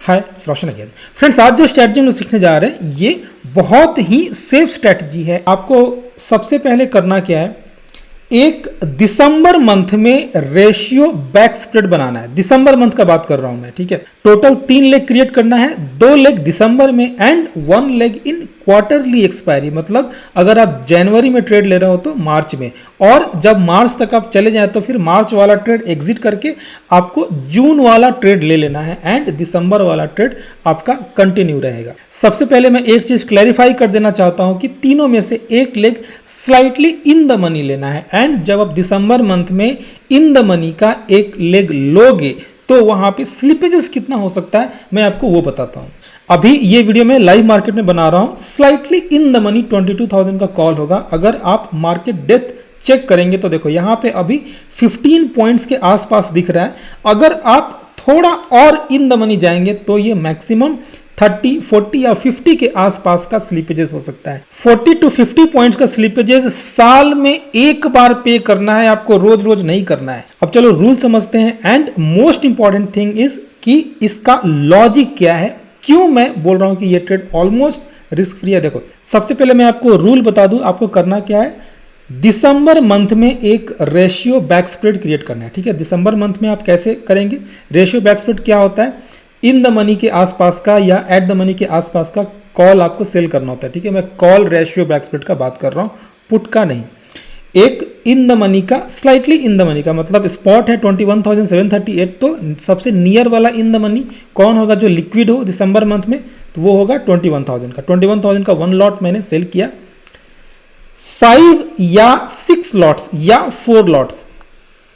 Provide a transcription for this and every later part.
हाय रोशन again. Friends, आज जो strategy हम सीखने जा रहे हैं ये बहुत ही सेफ स्ट्रैटेजी है। आपको सबसे पहले करना क्या है, एक दिसंबर मंथ में रेशियो बैक स्प्रेड बनाना है। दिसंबर मंथ का बात कर रहा हूं मैं, ठीक है। टोटल 3 लेग क्रिएट करना है, 2 लेग दिसंबर में and 1 leg in quarterly expiry. मतलब अगर आप जनवरी में ट्रेड ले रहे हो तो मार्च में, और जब मार्च तक आप चले जाए तो फिर मार्च वाला ट्रेड एग्जिट करके आपको जून वाला ट्रेड ले लेना है एंड दिसंबर वाला ट्रेड आपका कंटिन्यू रहेगा। सबसे पहले मैं एक चीज क्लैरिफाई कर देना चाहता हूं कि तीनों में से एक leg slightly in the money लेना है एंड जब आप दिसंबर मंथ में इन द मनी का एक लेग लोगे तो वहां पे स्लिपेजेस कितना हो सकता है मैं आपको वो बताता हूं। अभी ये वीडियो मैं लाइव मार्केट में बना रहा हूं, स्लाइटली इन द मनी 22,000 का कॉल होगा। अगर आप मार्केट डेप्थ चेक करेंगे तो देखो यहां पे अभी 15 पॉइंट्स के आसपास दिख रहा है। अगर आप थोड़ा और इन द मनी जाएंगे तो ये मैक्सिमम 30, 40 या 50 के आसपास का स्लिपेजेस हो सकता है। 40 to 50 पॉइंट्स का स्लिपेजेस साल में एक बार पे करना है, आपको रोज रोज नहीं करना है। अब चलो रूल समझते हैं and most important thing is कि इसका लॉजिक क्या है, क्यों मैं बोल रहा हूं कि ये ट्रेड ऑलमोस्ट रिस्क फ्री है। देखो सबसे पहले मैं आपको रूल बता दूं, आपको करना क्या है, दिसंबर मंथ में एक रेशियो बैक स्प्रेड क्रिएट करना है, ठीक है। दिसंबर मंथ में आप कैसे करेंगे, रेशियो बैक स्प्रेड क्या होता है, इन द मनी के आसपास का या एट द मनी के आसपास का कॉल आपको सेल करना होता है, ठीक है। मैं कॉल रेशियो बैक स्प्रेड का बात कर रहा हूं, पुट का नहीं। एक इन द मनी का, स्लाइटली इन द मनी का मतलब स्पॉट है 21,738, तो सबसे नियर वाला इन द मनी कौन होगा जो लिक्विड हो दिसंबर मंथ में, तो वो होगा 21,000 का। 21,000 का 1 लॉट मैंने सेल किया, 5 या 6 लॉट्स या 4 लॉट्स।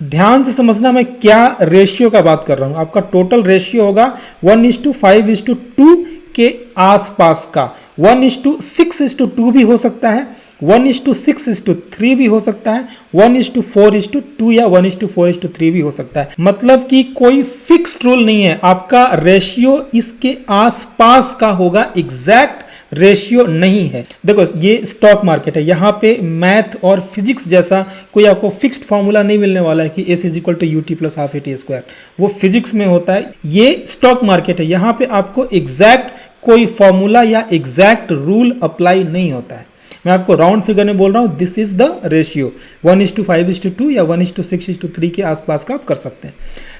ध्यान से समझना मैं क्या रेशियो का बात कर रहा हूं। आपका टोटल रेशियो होगा 1:5:2 के आसपास का, 1:6:2 भी हो सकता है, 1:6:3 भी हो सकता है, 1:4:2 या 1:4:3 भी हो सकता है। मतलब कि कोई फिक्स्ड रूल नहीं है, आपका रेशियो इसके आसपास का होगा, एग्जैक्ट रेशियो नहीं है। देखो ये स्टॉक मार्केट है, यहाँ पे मैथ और फिजिक्स जैसा कोई आपको फिक्स्ड फॉर्मूला नहीं मिलने वाला है कि S = UT + ½ AT², वो फिजिक्स में होता है। ये स्टॉक मार्केट है, यहाँ पे आपको एग्जैक्ट कोई फॉर्मूला या एग्जैक्ट रूल अप्लाई नहीं होता है। मैं आपको राउंड फिगर में बोल रहा हूँ, दिस इज द रेशियो, 1:5:2 या 1:6:3 के आसपास का आप कर सकते हैं।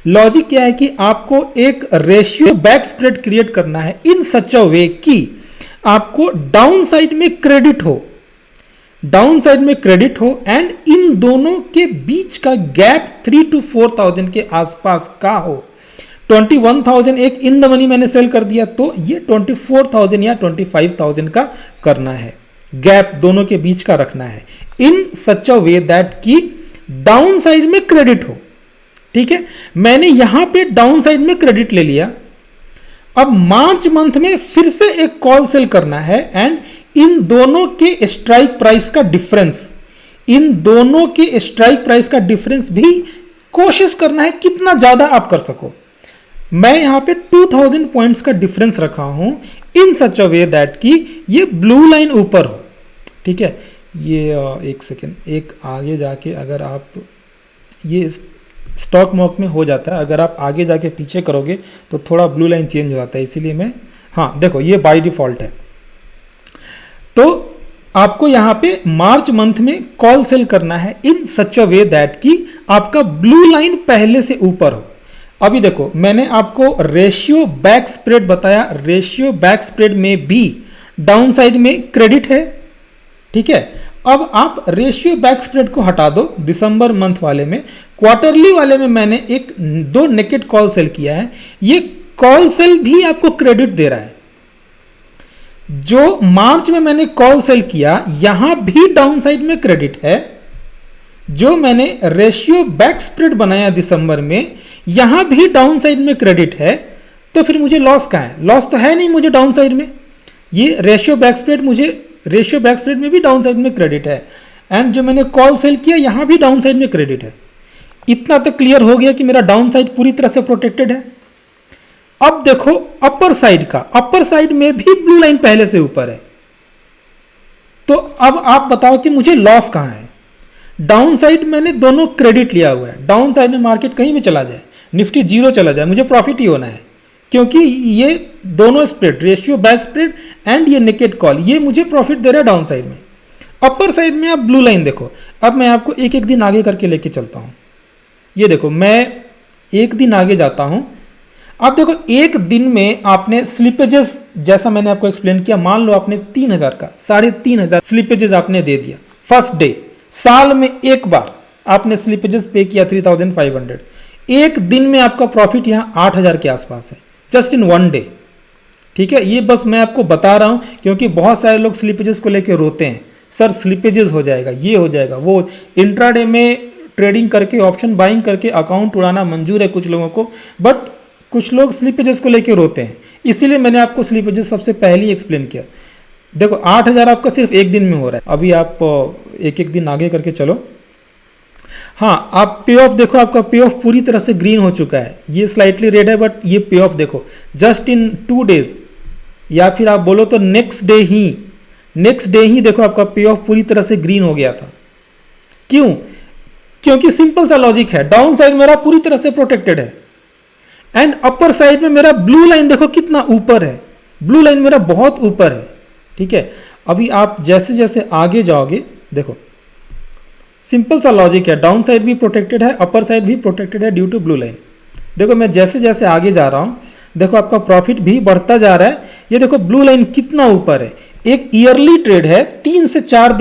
लॉजिक क्या है कि आपको एक रेशियो बैक स्प्रेड क्रिएट करना है इन सच अ वे कि आपको डाउन साइड में क्रेडिट हो, डाउन साइड में क्रेडिट हो एंड इन दोनों के बीच का गैप 3 to 4,000 के आसपास का हो। 21,000 एक इन द मनी मैंने सेल कर दिया तो ये 24,000 या 25,000 का करना है, गैप दोनों के बीच का रखना है इन सच अ वे दैट कि डाउन साइड में क्रेडिट हो, ठीक है। मैंने यहां पे डाउन साइड में क्रेडिट ले लिया, अब मार्च मंथ में फिर से एक कॉल सेल करना है एंड इन दोनों के स्ट्राइक प्राइस का डिफरेंस, इन दोनों के स्ट्राइक प्राइस का डिफरेंस भी कोशिश करना है कितना ज्यादा आप कर सको। मैं यहां पे 2,000 पॉइंट्स का डिफरेंस रखा हूं इन सच अ वे दैट कि ये ब्लू लाइन ऊपर हो, ठीक है। ये एक सेकेंड, एक आगे जाके अगर आप ये स्टॉक मॉक में हो जाता है, अगर आप आगे जाके पीछे करोगे तो थोड़ा ब्लू लाइन चेंज हो जाता है, इसीलिए मैं, हाँ देखो ये बाय डिफॉल्ट है। तो आपको यहां पे मार्च मंथ में कॉल सेल करना है इन सच अ वे दैट कि आपका ब्लू लाइन पहले से ऊपर हो। अभी देखो मैंने आपको रेशियो बैक स्प्रेड बताया, रेशियो बैक स्प्रेड में भी डाउन साइड में क्रेडिट है, ठीक है। अब आप रेशियो बैक स्प्रेड को हटा दो दिसंबर मंथ वाले में, क्वार्टरली वाले में मैंने 2 नेकेड कॉल सेल किया है, ये कॉल सेल भी आपको क्रेडिट दे रहा है। जो मार्च में मैंने कॉल सेल किया यहां भी डाउन साइड में क्रेडिट है, जो मैंने रेशियो बैक स्प्रेड बनाया दिसंबर में यहां भी डाउन साइड में क्रेडिट है, तो फिर मुझे लॉस कहां है, लॉस तो है नहीं मुझे डाउन साइड में। ये रेशियो बैक स्प्रेड, मुझे रेशियो बैक स्प्रेड में भी डाउन साइड में क्रेडिट है एंड जो मैंने कॉल सेल किया यहां भी डाउन साइड में क्रेडिट है। इतना तो क्लियर हो गया कि मेरा डाउन साइड पूरी तरह से प्रोटेक्टेड है। अब देखो अपर साइड का, अपर साइड में भी ब्लू लाइन पहले से ऊपर है, तो अब आप बताओ कि मुझे लॉस कहां है। डाउन साइड मैंने दोनों क्रेडिट लिया हुआ है, डाउन साइड में मार्केट कहीं भी चला जाए, निफ्टी 0 चला जाए, मुझे प्रॉफिट ही होना है, क्योंकि ये दोनों spread, ratio back spread and ये नेकेड कॉल, ये मुझे प्रॉफिट दे रहा है डाउन साइड में। अपर साइड में आप ब्लू लाइन देखो, अब मैं आपको एक एक दिन आगे करके लेके चलता हूँ। ये देखो, मैं एक दिन आगे जाता हूँ। आप देखो एक दिन में आपने स्लिपेजेस, जैसा मैंने आपको एक्सप्लेन किया, मान लो आपने 3000 का 3500 स्लिपेजेस आपने दे दिया फर्स्ट डे। साल में एक बार आपने स्लिपेजेस पे किया 3500। एक दिन में आपका प्रॉफिट यहाँ 8000 के आसपास है, जस्ट इन वन डे। ठीक है, ये बस मैं आपको बता रहा हूँ क्योंकि बहुत सारे लोग स्लिपेजेस को लेकर रोते हैं, सर स्लिपेजेस हो जाएगा, ये हो जाएगा वो। इंट्राडे में ट्रेडिंग करके, ऑप्शन बाइंग करके अकाउंट उड़ाना मंजूर है कुछ लोगों को, बट कुछ लोग स्लिपेजेस को लेकर रोते हैं, इसीलिए मैंने आपको स्लिपेजेस सबसे पहले ही एक्सप्लेन किया। देखो 8000 आपका सिर्फ एक दिन में हो रहा है। अभी आप एक एक दिन आगे करके चलो। हाँ, आप पे ऑफ देखो, आपका पे ऑफ पूरी तरह से ग्रीन हो चुका है। ये स्लाइटली रेड है, बट ये पे ऑफ देखो जस्ट इन 2 डेज, या फिर आप बोलो तो नेक्स्ट डे ही देखो आपका पे ऑफ पूरी तरह से ग्रीन हो गया था। क्यों? क्योंकि सिंपल सा लॉजिक है, डाउन साइड मेरा पूरी तरह से प्रोटेक्टेड है एंड अपर साइड में मेरा ब्लू लाइन देखो कितना ऊपर है, ब्लू लाइन मेरा बहुत ऊपर है। ठीक है, अभी आप जैसे जैसे आगे जाओगे, देखो सिंपल सा लॉजिक है, डाउन साइड भी प्रोटेक्टेड है, अपर साइड भी प्रोटेक्टेड है ड्यू टू ब्लू लाइन। देखो मैं जैसे जैसे आगे जा रहा हूं, देखो आपका प्रॉफिट भी बढ़ता जा रहा है। ये देखो ब्लू लाइन कितना ऊपर है। एक ईयरली ट्रेड है, 3 से 4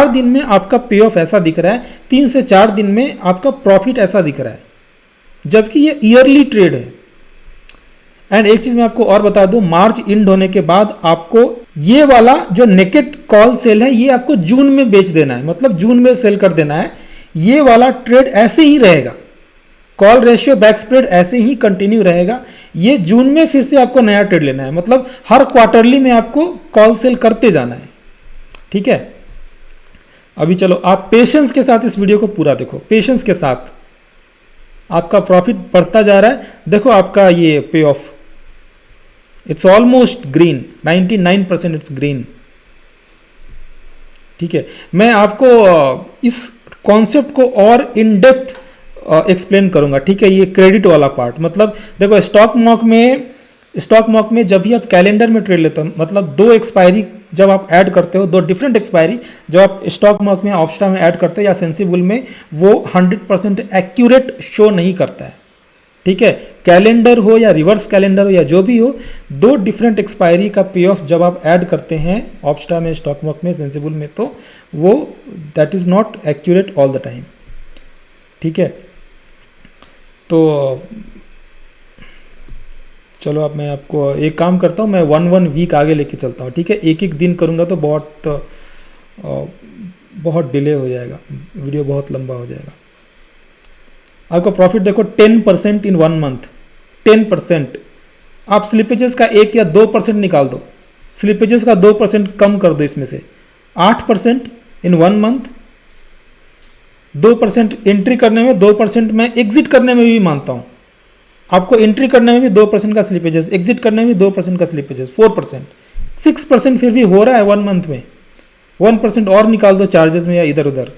दिन में आपका पे ऑफ ऐसा दिख रहा है, 3 से 4 दिन में आपका प्रॉफिट ऐसा दिख रहा है, जबकि ये ईयरली ट्रेड है। एंड एक चीज मैं आपको और बता दूं, मार्च एंड होने के बाद आपको ये वाला जो नेकेड कॉल सेल है, ये आपको जून में बेच देना है, मतलब जून में सेल कर देना है। ये वाला ट्रेड ऐसे ही रहेगा, कॉल रेशियो बैक स्प्रेड ऐसे ही कंटिन्यू रहेगा। ये जून में फिर से आपको नया ट्रेड लेना है, मतलब हर क्वार्टरली में आपको कॉल सेल करते जाना है। ठीक है, अभी चलो आप पेशेंस के साथ इस वीडियो को पूरा देखो, पेशेंस के साथ आपका प्रॉफिट बढ़ता जा रहा है। देखो आपका ये पे of, it's almost green, 99% it's green. ठीक है, मैं आपको इस कॉन्सेप्ट को और इन डेप्थ एक्सप्लेन करूंगा। ठीक है, ये क्रेडिट वाला पार्ट, मतलब देखो स्टॉक मॉक में जब भी आप कैलेंडर में ट्रेड लेते हो, मतलब 2 एक्सपायरी जब आप ऐड करते हो, 2 डिफरेंट एक्सपायरी जब आप स्टॉक मॉक में, ऑप्शा में ऐड करते हो या सेंसिबल में, वो 100% एक्यूरेट शो नहीं करता है। ठीक है, कैलेंडर हो या रिवर्स कैलेंडर हो या जो भी हो, 2 डिफरेंट एक्सपायरी का पे ऑफ जब आप ऐड करते हैं ऑप्शा में, स्टॉक मॉक में, सेंसिबल में, तो वो that is not accurate all the time. ठीक है, तो चलो अब मैं आपको एक काम करता हूँ, मैं 1 वीक आगे लेके चलता हूँ। ठीक है, एक एक दिन करूँगा तो बहुत डिले हो जाएगा, वीडियो बहुत लंबा हो जाएगा। आपका प्रॉफिट देखो 10% इन 1 मंथ, 10%। आप स्लिपेजेस का 1 या 2% निकाल दो, स्लिपेजेस का 2% कम कर दो, इसमें से 8% इन 1 मंथ। 2% एंट्री करने में, 2% मैं एग्जिट करने में भी मानता हूँ। आपको एंट्री करने में भी 2% का स्लिपेजेस, एग्जिट करने में भी 2% का स्लिपेजेस, 4%, 6% फिर भी हो रहा है 1 मंथ में। 1% और निकाल दो चार्जेस में या इधर उधर,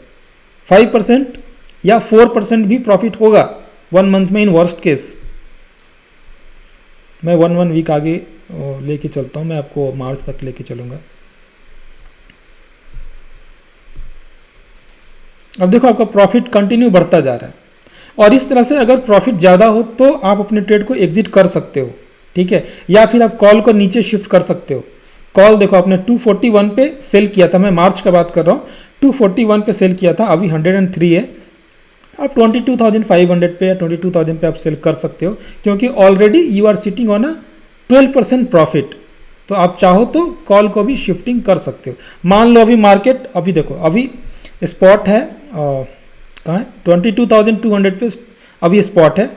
5% या 4% भी प्रॉफिट होगा 1 मंथ में इन वर्स्ट केस। मैं 1 वीक आगे लेके चलता हूँ, मैं आपको मार्च तक लेके चलूँगा। अब देखो आपका प्रॉफिट कंटिन्यू बढ़ता जा रहा है, और इस तरह से अगर प्रॉफिट ज़्यादा हो तो आप अपने ट्रेड को एग्जिट कर सकते हो। ठीक है, या फिर आप कॉल को नीचे शिफ्ट कर सकते हो। कॉल देखो आपने 241 पे सेल किया था, मैं मार्च का बात कर रहा हूँ, 241 पे सेल किया था, अभी 103 है। आप 22,500 पे या 22,000 पे आप सेल कर सकते हो, क्योंकि already you are sitting on a 12% profit. तो आप चाहो तो कॉल को भी शिफ्टिंग कर सकते हो। मान लो अभी मार्केट, अभी देखो अभी स्पॉट है कहाँ है, 22,200 पे अभी स्पॉट है,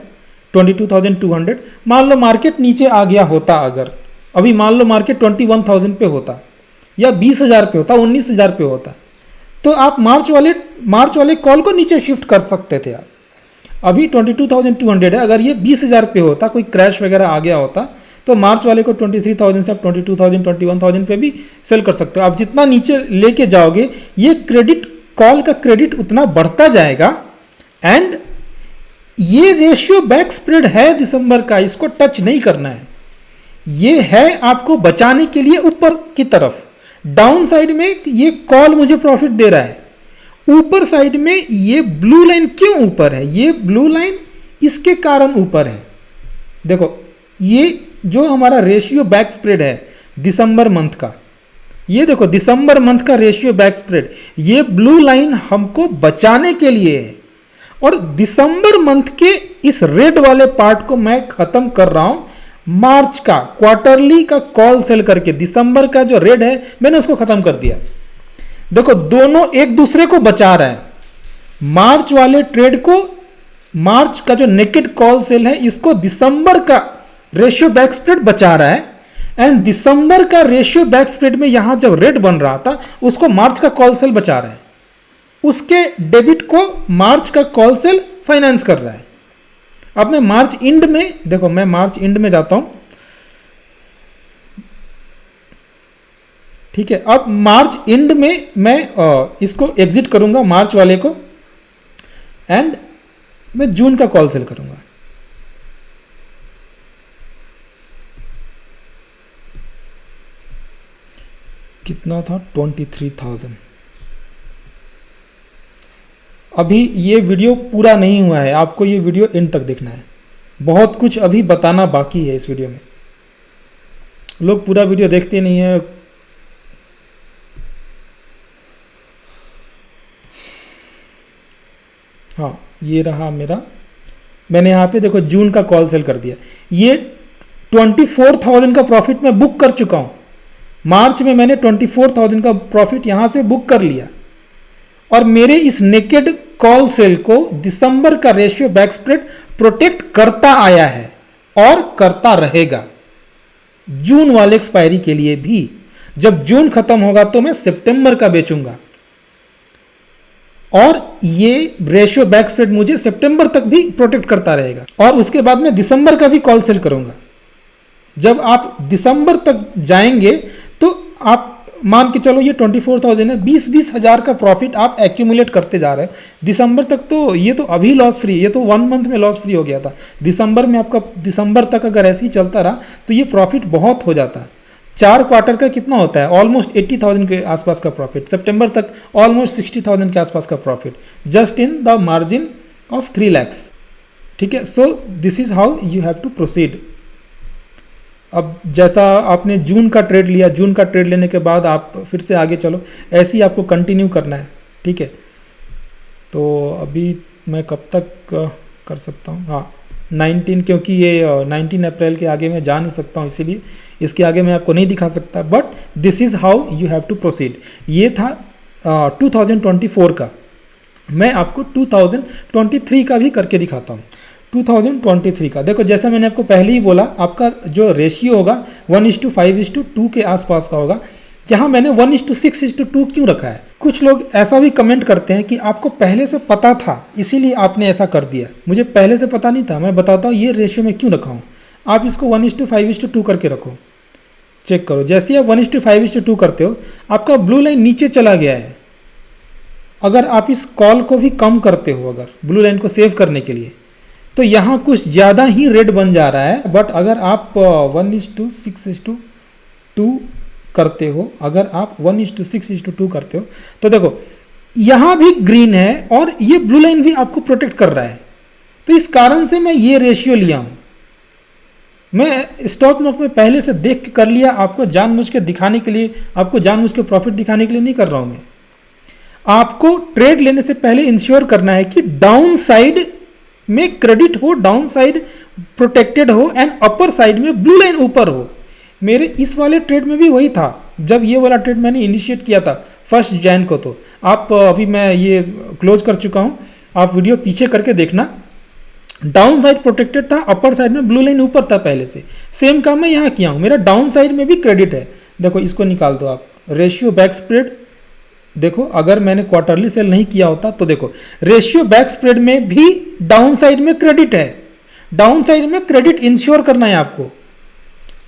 22,200। मान लो मार्केट नीचे आ गया होता, अगर अभी मान लो मार्केट 21,000 पे होता या 20,000 पे होता, 19,000 पे होता, तो आप मार्च वाले कॉल को नीचे शिफ्ट कर सकते थे। आप अभी 22,200 है, अगर ये 20,000 पे होता, कोई क्रैश वगैरह आ गया होता, तो मार्च वाले को 23,000 से आप 22,000, 21,000 पे भी सेल कर सकते हो। आप जितना नीचे लेके जाओगे, ये क्रेडिट कॉल का क्रेडिट उतना बढ़ता जाएगा, एंड ये रेशियो बैक स्प्रेड है दिसंबर का, इसको टच नहीं करना है। ये है आपको बचाने के लिए ऊपर की तरफ। डाउन साइड में ये कॉल मुझे प्रॉफिट दे रहा है, ऊपर साइड में ये ब्लू लाइन क्यों ऊपर है? ये ब्लू लाइन इसके कारण ऊपर है। देखो ये जो हमारा रेशियो बैक स्प्रेड है दिसंबर मंथ का, ये देखो दिसंबर मंथ का रेशियो बैक स्प्रेड, ये ब्लू लाइन हमको बचाने के लिए है। और दिसंबर मंथ के इस रेड वाले पार्ट को मैं खत्म कर रहा हूं मार्च का क्वार्टरली का कॉल सेल करके। दिसंबर का जो रेड है मैंने उसको खत्म कर दिया। देखो दोनों एक दूसरे को बचा रहा है। मार्च वाले ट्रेड को, मार्च का जो नेकेड कॉल सेल है इसको दिसंबर का रेशियो बैक स्प्रेड बचा रहा है। एंड दिसंबर का रेशियो बैक स्प्रेड में यहां जब रेड बन रहा था उसको मार्च का कॉल सेल बचा रहा है। उसके डेबिट को मार्च का कॉल सेल फाइनेंस कर रहा है। अब मैं मार्च एंड में, देखो मैं मार्च एंड में जाता हूं, ठीक है। अब मार्च एंड में मैं इसको एग्जिट करूंगा मार्च वाले को, एंड मैं जून का कॉल सेल करूंगा। कितना था? 23,000। अभी ये वीडियो पूरा नहीं हुआ है, आपको ये वीडियो एंड तक देखना है। बहुत कुछ अभी बताना बाकी है इस वीडियो में। लोग पूरा वीडियो देखते नहीं है। हाँ ये रहा मेरा, मैंने यहाँ पे देखो जून का कॉल सेल कर दिया। ये 24,000 का प्रॉफिट मैं बुक कर चुका हूँ। मार्च में मैंने 24,000 का प्रॉफिट यहाँ से बुक कर लिया। और मेरे इस नेकेड कॉल सेल को दिसंबर का रेशियो बैक स्प्रेड प्रोटेक्ट करता आया है और करता रहेगा जून वाले एक्सपायरी के लिए भी। जब जून खत्म होगा तो मैं सितंबर का बेचूंगा, और ये रेशियो बैक स्प्रेड मुझे सितंबर तक भी प्रोटेक्ट करता रहेगा। और उसके बाद मैं दिसंबर का भी कॉल सेल करूंगा। जब आप दिसंबर तक जाएंगे तो आप मान के चलो ये 24,000 है, 20-20 हज़ार का प्रॉफिट आप एक्यूमुलेट करते जा रहे हो दिसंबर तक। तो ये तो अभी लॉस फ्री, ये तो 1 मंथ में लॉस फ्री हो गया था। दिसंबर में आपका, दिसंबर तक अगर ऐसे ही चलता रहा तो ये प्रॉफिट बहुत हो जाता है। 4 क्वार्टर का कितना होता है? ऑलमोस्ट 80,000 के आसपास का प्रॉफिट। सितंबर तक ऑलमोस्ट 60,000 के आसपास का profit, just in the margin of 3 lakhs। ठीक है, so this is how you have to proceed. अब जैसा आपने जून का ट्रेड लिया, जून का ट्रेड लेने के बाद आप फिर से आगे चलो, ऐसे ही आपको कंटिन्यू करना है। ठीक है, तो अभी मैं कब तक कर सकता हूँ? हाँ 19, क्योंकि ये 19 अप्रैल के आगे मैं जा नहीं सकता हूँ, इसीलिए इसके आगे मैं आपको नहीं दिखा सकता। But this is how you have to proceed. ये था 2024 का। मैं आपको 2023 का भी करके दिखाता हूँ। 2023 का देखो, जैसा मैंने आपको पहले ही बोला, आपका जो रेशियो होगा 1:5:2 के आसपास का होगा। यहाँ मैंने 1:6:2 क्यों रखा है? कुछ लोग ऐसा भी कमेंट करते हैं कि आपको पहले से पता था इसीलिए आपने ऐसा कर दिया। मुझे पहले से पता नहीं था, मैं बताता हूँ ये रेशियो में क्यों रखा हूँ। आप इसको 1:5:2 करके रखो, चेक करो। जैसे ही आप 1:5:2 करते हो आपका ब्लू लाइन नीचे चला गया है। अगर आप इस कॉल को भी कम करते हो, अगर ब्लू लाइन को सेव करने के लिए, तो यहाँ कुछ ज़्यादा ही रेड बन जा रहा है। बट अगर आप 1:6:2 करते हो, अगर आप 1:6:2 करते हो तो देखो यहाँ भी ग्रीन है और ये ब्लू लाइन भी आपको प्रोटेक्ट कर रहा है। तो इस कारण से मैं ये रेशियो लिया हूँ। मैं स्टॉक मार्केट में पहले से देख के कर लिया, आपको जानबूझ के दिखाने के लिए, आपको जानबूझ के प्रॉफिट दिखाने के लिए नहीं कर रहा हूँ मैं। आपको ट्रेड लेने से पहले इंश्योर करना है कि डाउन साइड में क्रेडिट हो, डाउन साइड प्रोटेक्टेड हो, एंड अपर साइड में ब्लू लाइन ऊपर हो। मेरे इस वाले ट्रेड में भी वही था। जब ये वाला ट्रेड मैंने इनिशिएट किया था 1 जनवरी को, तो आप अभी मैं ये क्लोज कर चुका हूँ, आप वीडियो पीछे करके देखना। डाउन साइड प्रोटेक्टेड था, अपर साइड में ब्लू लाइन ऊपर था पहले से। सेम काम मैं यहाँ किया हूँ, मेरा डाउन साइड में भी क्रेडिट है। देखो इसको निकाल दो आप, रेशियो बैक स्प्रेड देखो। अगर मैंने क्वार्टरली सेल नहीं किया होता तो देखो रेशियो बैक स्प्रेड में भी डाउन साइड में क्रेडिट है। डाउन साइड में क्रेडिट इंश्योर करना है आपको।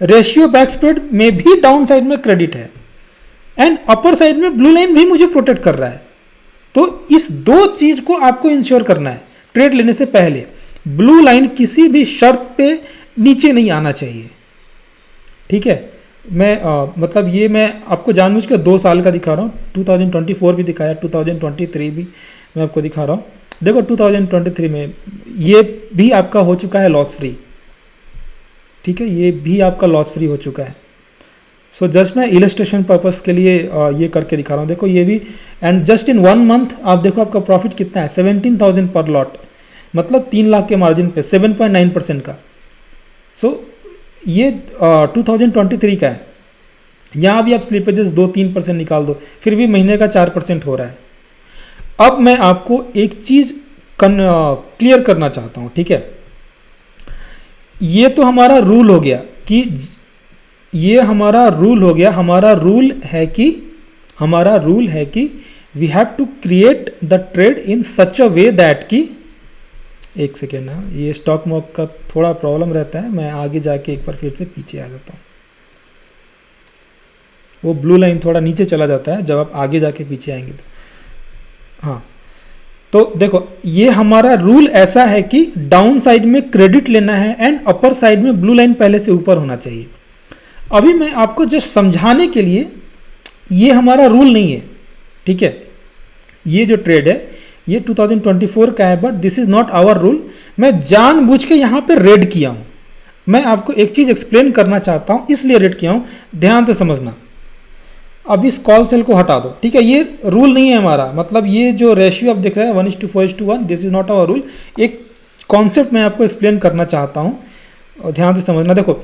रेशियो बैक स्प्रेड में भी डाउन साइड में क्रेडिट है, एंड अपर साइड में ब्लू लाइन भी मुझे प्रोटेक्ट कर रहा है। तो इस 2 चीज को आपको इंश्योर करना है ट्रेड लेने से पहले। ब्लू लाइन किसी भी शर्त पे नीचे नहीं आना चाहिए, ठीक है। मैं मतलब ये मैं आपको जानबूझ के 2 साल का दिखा रहा हूँ, 2024 भी दिखाया, 2023 भी मैं आपको दिखा रहा हूँ। देखो 2023 में ये भी आपका हो चुका है लॉस फ्री, ठीक है, ये भी आपका लॉस फ्री हो चुका है। सो जस्ट मैं इलस्ट्रेशन पर्पस के लिए ये करके दिखा रहा हूँ। देखो ये भी, एंड जस्ट इन 1 मंथ आप देखो आपका प्रॉफिट कितना है, 17,000 पर लॉट, मतलब 3 लाख के मार्जिन पे 7.9% का। सो ये 2023 का है। यहाँ भी आप स्लिपेजेस 2-3% निकाल दो, फिर भी महीने का 4% हो रहा है। अब मैं आपको एक चीज़ क्लियर करना चाहता हूँ, ठीक है। ये तो हमारा रूल हो गया कि ये हमारा रूल हो गया, हमारा रूल है कि we have to create the trade in such a way that कि, एक सेकेंड ना, ये स्टॉक मॉक का थोड़ा प्रॉब्लम रहता है, मैं आगे जाके एक बार फिर से पीछे आ जाता हूँ। वो ब्लू लाइन थोड़ा नीचे चला जाता है जब आप आगे जाके पीछे आएंगे तो। हाँ, तो देखो ये हमारा रूल ऐसा है कि डाउन साइड में क्रेडिट लेना है एंड अपर साइड में ब्लू लाइन पहले से ऊपर होना चाहिए। अभी मैं आपको जस्ट समझाने के लिए, ये हमारा रूल नहीं है, ठीक है। ये जो ट्रेड है ये 2024 का है, but this is not our rule. मैं जानबूझ के यहाँ पे रेड किया हूँ। मैं आपको एक चीज एक्सप्लेन करना चाहता हूँ, इसलिए रेड किया हूँ, ध्यान से समझना। अब इस कॉल सेल को हटा दो, ठीक है। ये रूल नहीं है हमारा, मतलब ये जो रेशियो आप दिख रहा है 1:4:1, this is not our rule. एक कॉन्सेप्ट मैं आपको एक्सप्लेन करना चाहता हूँ, ध्यान से समझना। देखो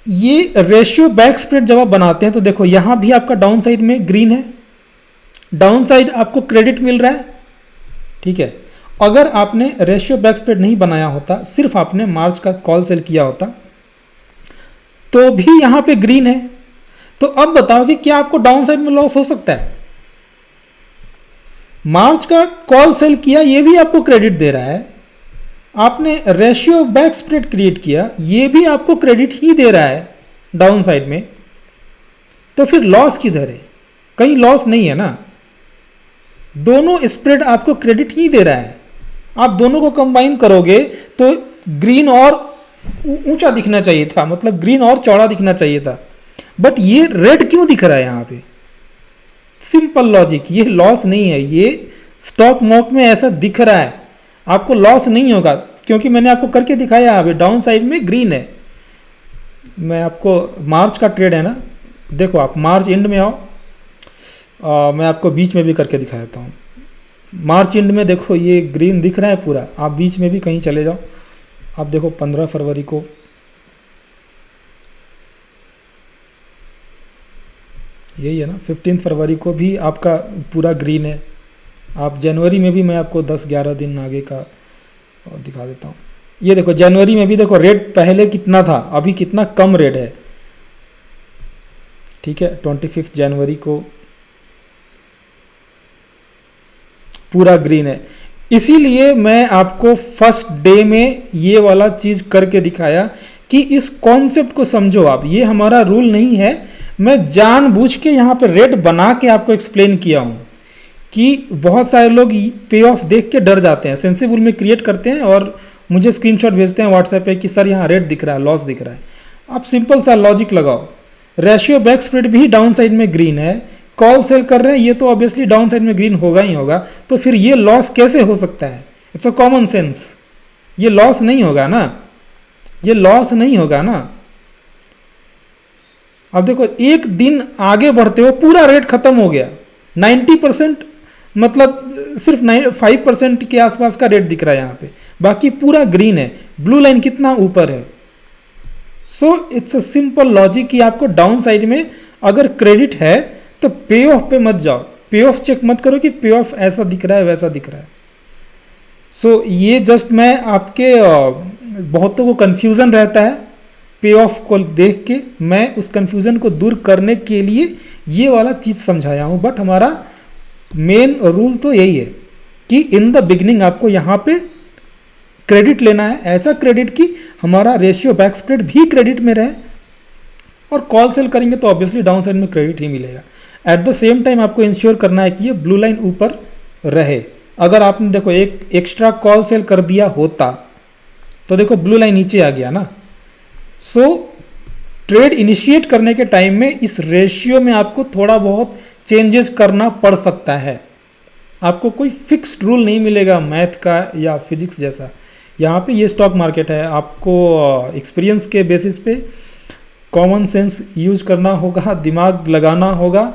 ये रेशियो बैक स्प्रेड जब आप बनाते हैं तो देखो यहाँ भी आपका डाउन साइड में ग्रीन है, डाउन साइड आपको क्रेडिट मिल रहा है, ठीक है। अगर आपने रेशियो बैक स्प्रेड नहीं बनाया होता, सिर्फ आपने मार्च का कॉल सेल किया होता, तो भी यहाँ पे ग्रीन है। तो अब बताओ कि क्या आपको डाउन साइड में लॉस हो सकता है? मार्च का कॉल सेल किया, ये भी आपको क्रेडिट दे रहा है। आपने रेशियो बैक स्प्रेड क्रिएट किया, ये भी आपको क्रेडिट ही दे रहा है डाउन साइड में। तो फिर लॉस किधर है? कहीं लॉस नहीं है ना, दोनों स्प्रेड आपको क्रेडिट ही दे रहा है। आप दोनों को कंबाइन करोगे तो ग्रीन और ऊंचा दिखना चाहिए था, मतलब ग्रीन और चौड़ा दिखना चाहिए था, बट ये रेड क्यों दिख रहा है यहाँ पे? सिंपल लॉजिक, ये लॉस नहीं है, ये स्टॉक मॉक में ऐसा दिख रहा है, आपको लॉस नहीं होगा क्योंकि मैंने आपको करके दिखाया। अभी डाउन साइड में ग्रीन है। मैं आपको मार्च का ट्रेड है ना, देखो आप मार्च एंड में आओ, मैं आपको बीच में भी करके दिखा देता हूँ। मार्च एंड में देखो ये ग्रीन दिख रहा है पूरा, आप बीच में भी कहीं चले जाओ, आप देखो 15 फरवरी को यही है ना, 15 फरवरी को भी आपका पूरा ग्रीन है। आप जनवरी में भी, मैं आपको 10-11 दिन आगे का दिखा देता हूँ। ये देखो जनवरी में भी देखो रेड पहले कितना था, अभी कितना कम रेड है, ठीक है। 25 जनवरी को पूरा ग्रीन है। इसीलिए मैं आपको फर्स्ट डे में ये वाला चीज करके दिखाया कि इस कॉन्सेप्ट को समझो आप। ये हमारा रूल नहीं है, मैं जानबूझ के यहाँ पे रेड बना के आपको एक्सप्लेन किया हूँ कि बहुत सारे लोग पे ऑफ देख के डर जाते हैं, सेंसिबल में क्रिएट करते हैं और मुझे स्क्रीनशॉट भेजते हैं व्हाट्सएप पे कि सर यहाँ रेड दिख रहा है, लॉस दिख रहा है। आप सिंपल सा लॉजिक लगाओ, रेशियो बैक स्प्रेड भी डाउन साइड में ग्रीन है, कॉल सेल कर रहे हैं, ये तो ऑब्वियसली डाउन साइड में ग्रीन होगा ही होगा, तो फिर ये लॉस कैसे हो सकता है? इट्स अ कॉमन सेंस, ये लॉस नहीं होगा ना, ये लॉस नहीं होगा ना। अब देखो एक दिन आगे बढ़ते हो पूरा रेट खत्म हो गया, 90% मतलब सिर्फ 5% के आसपास का रेट दिख रहा है यहाँ पे, बाकी पूरा ग्रीन है, ब्लू लाइन कितना ऊपर है। So it's a simple logic कि आपको डाउन साइड में अगर क्रेडिट है तो पे ऑफ पे मत जाओ, पे ऑफ चेक मत करो कि पे ऑफ ऐसा दिख रहा है वैसा दिख रहा है। सो ये जस्ट मैं आपके बहुतों को कंफ्यूजन रहता है पे ऑफ को देख के, मैं उस कंफ्यूजन को दूर करने के लिए ये वाला चीज समझाया हूं। बट हमारा मेन रूल तो यही है कि इन द बिगिनिंग आपको यहाँ पे क्रेडिट लेना है, ऐसा क्रेडिट कि हमारा रेशियो बैक स्प्रेड भी क्रेडिट में रहे, और कॉल सेल करेंगे तो ऑब्वियसली डाउन साइड में क्रेडिट ही मिलेगा। एट द सेम टाइम आपको इंश्योर करना है कि ये ब्लू लाइन ऊपर रहे। अगर आपने देखो एक एक्स्ट्रा कॉल सेल कर दिया होता तो देखो ब्लू लाइन नीचे आ गया ना। सो ट्रेड इनिशिएट करने के टाइम में इस रेशियो में आपको थोड़ा बहुत चेंजेस करना पड़ सकता है। आपको कोई फिक्स्ड रूल नहीं मिलेगा मैथ का या फिजिक्स जैसा। यहाँ पे ये स्टॉक मार्केट है, आपको एक्सपीरियंस के बेसिस पे कॉमन सेंस यूज करना होगा, दिमाग लगाना होगा,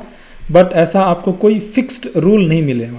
बट ऐसा आपको कोई फिक्स्ड रूल नहीं मिलेगा।